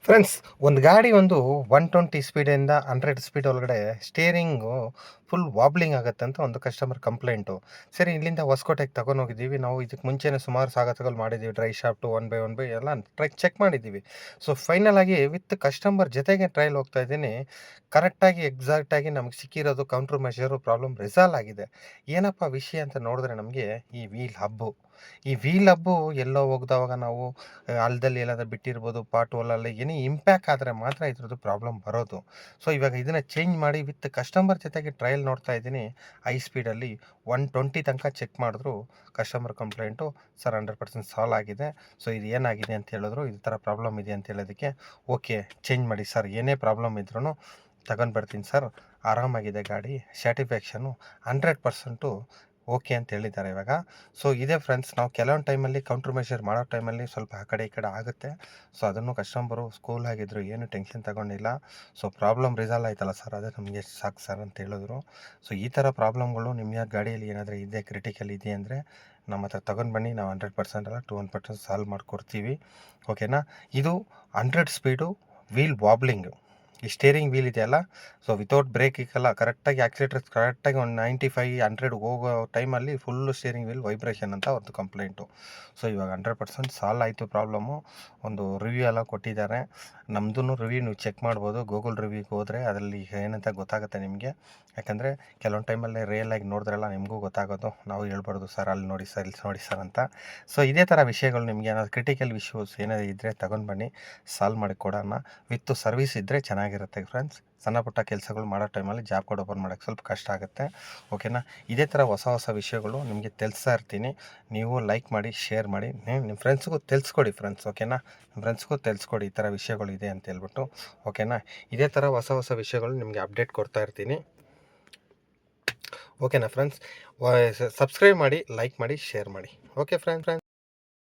Friends, ಒಂದು ಗಾಡಿ ಒಂದು 120 ಸ್ಪೀಡಿಂದ 100 ಸ್ಪೀಡ್ ಒಳಗಡೆ ಸ್ಟೇರಿಂಗು ಫುಲ್ ವಾಬ್ಲಿಂಗ್ ಆಗುತ್ತೆ ಅಂತ ಒಂದು ಕಸ್ಟಮರ್ ಕಂಪ್ಲೇಂಟು. ಸರಿ, ಇಲ್ಲಿಂದ ಹೊಸಕೋಟೆಗೆ ತಗೊಂಡೋಗಿದ್ದೀವಿ. ನಾವು ಇದಕ್ಕೆ ಮುಂಚೆನೇ ಸುಮಾರು ಸಾಗಸಗಳು ಮಾಡಿದ್ದೀವಿ. ಡ್ರೈ ಶಾಫ್ಟು, ಒನ್ ಬೈ ಎಲ್ಲ ಚೆಕ್ ಮಾಡಿದ್ದೀವಿ. ಸೊ ಫೈನಲ್ ಆಗಿ ವಿತ್ ಕಸ್ಟಮರ್ ಜೊತೆಗೆ ಟ್ರಯಲ್ ಹೋಗ್ತಾ ಇದ್ದೀನಿ. ಕರೆಕ್ಟಾಗಿ ಎಕ್ಸಾಕ್ಟಾಗಿ ನಮಗೆ ಸಿಕ್ಕಿರೋದು ಕೌಂಟ್ರ್ ಮೆಷರು ಪ್ರಾಬ್ಲಮ್ ರಿಸಾಲ್ವ್ ಆಗಿದೆ. ಏನಪ್ಪ ವಿಷಯ ಅಂತ ನೋಡಿದ್ರೆ ನಮಗೆ ಈ ವೀಲ್ ಹಬ್ಬು. ಈ ವೀಲ್ ಹಬ್ಬು ಎಲ್ಲೋ ಹೋಗ್ದವಾಗ ನಾವು ಹಳ್ಳದಲ್ಲಿ ಎಲ್ಲಾದ್ರೂ ಬಿಟ್ಟಿರ್ಬೋದು, ಪಾಟ್ ಹೋಲಲ್ಲಿ ಎನಿ ಇಂಪ್ಯಾಕ್ಟ್ ಆದರೆ ಮಾತ್ರ ಇದ್ರದ್ದು ಪ್ರಾಬ್ಲಮ್ ಬರೋದು. ಸೊ ಇವಾಗ ಇದನ್ನು ಚೇಂಜ್ ಮಾಡಿ ವಿತ್ ಕಸ್ಟಮರ್ ಜೊತೆಗೆ ಟ್ರಯಲ್ ನೋಡ್ತಾ ಇದ್ದೀನಿ. ಹೈ ಸ್ಪೀಡಲ್ಲಿ 120 ತನಕ ಚೆಕ್ ಮಾಡಿದ್ರು. ಕಸ್ಟಮರ್ ಕಂಪ್ಲೇಂಟು, ಸರ್ 100% ಸಾಲ್ವ್ ಆಗಿದೆ. ಸೊ ಇದು ಏನಾಗಿದೆ ಅಂತ ಹೇಳಿದ್ರು, ಈ ಥರ ಪ್ರಾಬ್ಲಮ್ ಇದೆ ಅಂತ ಹೇಳೋದಕ್ಕೆ, ಓಕೆ ಚೇಂಜ್ ಮಾಡಿ ಸರ್, ಏನೇ ಪ್ರಾಬ್ಲಮ್ ಇದ್ರೂ ತಗೊಂಡು ಬರ್ತೀನಿ ಸರ್, ಆರಾಮಾಗಿದೆ ಗಾಡಿ, ಸ್ಯಾಟಿಸ್ಫ್ಯಾಕ್ಷನು 100% ಓಕೆ ಅಂತ ಹೇಳಿದ್ದಾರೆ ಇವಾಗ. ಸೊ ಇದೇ ಫ್ರೆಂಡ್ಸ್, ನಾವು ಕೆಲವೊಂದು ಟೈಮಲ್ಲಿ ಕೌಂಟ್ರ್ ಮೆಷರ್ ಮಾಡೋ ಟೈಮಲ್ಲಿ ಸ್ವಲ್ಪ ಆ ಕಡೆ ಈ ಕಡೆ ಆಗುತ್ತೆ. ಸೊ ಅದನ್ನು ಕಸ್ಟಮರು ಸ್ಕೂಲ್ ಆಗಿದ್ರು, ಏನು ಟೆನ್ಷನ್ ತಗೊಂಡಿಲ್ಲ. ಸೊ ಪ್ರಾಬ್ಲಮ್ ರಿಸಾಲ್ವ್ ಆಯ್ತಲ್ಲ ಸರ್, ಅದೇ ನಮಗೆ ಸಾಕು ಸರ್ ಅಂತ ಹೇಳಿದ್ರು. ಸೊ ಈ ಥರ ಪ್ರಾಬ್ಲಮ್ಗಳು ನಿಮ್ಮ ಗಾಡಿಯಲ್ಲಿ ಏನಾದರೂ ಇದೆ, ಕ್ರಿಟಿಕಲ್ ಇದೆ ಅಂದರೆ ನಮ್ಮ ಹತ್ರ ತಗೊಂಡು ಬನ್ನಿ. ನಾವು 100% ಅಲ್ಲ 200% ಸಾಲ್ವ್ ಮಾಡಿಕೊಡ್ತೀವಿ. ಓಕೆನಾ. ಇದು 100 ಸ್ಪೀಡು ವೀಲ್ ವಾಬ್ಲಿಂಗು. ಈ ಸ್ಟೇರಿಂಗ್ ವೀಲ್ ಇದೆಯಲ್ಲ, ಸೊ ವಿತೌಟ್ ಬ್ರೇಕಿಗೆಲ್ಲ ಕರೆಕ್ಟಾಗಿ ಆಕ್ಸಿಲೇಟರ್ ಕರೆಕ್ಟಾಗಿ ಒಂದು 95 100 ಹೋಗೋ ಟೈಮಲ್ಲಿ ಫುಲ್ಲು ಸ್ಟೇರಿಂಗ್ ವೀಲ್ ವೈಬ್ರೇಷನ್ ಅಂತ ಒಂದು ಕಂಪ್ಲೇಂಟು. ಸೊ ಇವಾಗ 100% ಸಾಲ್ವ್ ಆಯಿತು ಪ್ರಾಬ್ಲಮ್ಮು. ಒಂದು ರಿವ್ಯೂ ಎಲ್ಲ ಕೊಟ್ಟಿದ್ದಾರೆ. ನಮ್ಮದು ರಿವ್ಯೂ ನೀವು ಚೆಕ್ ಮಾಡ್ಬೋದು. ಗೂಗಲ್ ರಿವ್ಯೂಗೆ ಹೋದರೆ ಅದರಲ್ಲಿ ಏನಂತ ಗೊತ್ತಾಗುತ್ತೆ ನಿಮಗೆ. ಯಾಕಂದರೆ ಕೆಲವೊಂದು ಟೈಮಲ್ಲಿ ರಿಯಲಾಗಿ ನೋಡಿದ್ರಲ್ಲ ನಿಮಗೂ ಗೊತ್ತಾಗೋದು. ನಾವು ಹೇಳ್ಬಾರ್ದು ಸರ್ ಅಲ್ಲಿ ನೋಡಿ ಸರ್, ಇಲ್ಲಿ ನೋಡಿ ಸರ್ ಅಂತ. ಸೊ ಇದೇ ಥರ ವಿಷಯಗಳು ನಿಮಗೆ ಏನಾದ್ರು ಕ್ರಿಟಿಕಲ್ ಇಶ್ಯೂಸ್ ಏನಾದರೂ ಇದ್ದರೆ ತಗೊಂಡು ಬನ್ನಿ, ಸಾಲ್ವ್ ಮಾಡಿ ಕೊಡೋಣ. ವಿತ್ ಸರ್ವಿಸ್ ಇದ್ದರೆ ಚೆನ್ನಾಗಿರುತ್ತೆ ಫ್ರೆಂಡ್ಸ್. ಸಣ್ಣ ಪುಟ್ಟ ಕೆಲಸಗಳು ಮಾಡೋ ಟೈಮಲ್ಲಿ ಜಾಬ್ ಕಾರ್ಡ್ ಓಪನ್ ಮಾಡೋಕ್ಕೆ ಸ್ವಲ್ಪ ಕಷ್ಟ ಆಗುತ್ತೆ. ಓಕೆನಾ. ಇದೇ ಥರ ಹೊಸ ಹೊಸ ವಿಷಯಗಳು ನಿಮಗೆ ತಿಳಿಸ್ತಾ ಇರ್ತೀನಿ. ನೀವು ಲೈಕ್ ಮಾಡಿ, ಶೇರ್ ಮಾಡಿ, ನಿಮ್ಮ ಫ್ರೆಂಡ್ಸ್ಗೂ ತಿಳಿಸ್ಕೊಡಿ ಫ್ರೆಂಡ್ಸ್. ಓಕೆನಾ. ನಿಮ್ಮ ಫ್ರೆಂಡ್ಸ್ಗೂ ತಿಳಿಸ್ಕೊಡಿ ಈ ಥರ ವಿಷಯಗಳು ಇದೆ ಅಂತ ಹೇಳ್ಬಿಟ್ಟು. ಓಕೆನಾ. ಇದೇ ಥರ ಹೊಸ ಹೊಸ ವಿಷಯಗಳು ನಿಮಗೆ ಅಪ್ಡೇಟ್ ಕೊಡ್ತಾ ಇರ್ತೀನಿ. ಓಕೆನಾ ಫ್ರೆಂಡ್ಸ್. ಸಬ್ಸ್ಕ್ರೈಬ್ ಮಾಡಿ, ಲೈಕ್ ಮಾಡಿ, ಶೇರ್ ಮಾಡಿ. Okay friends.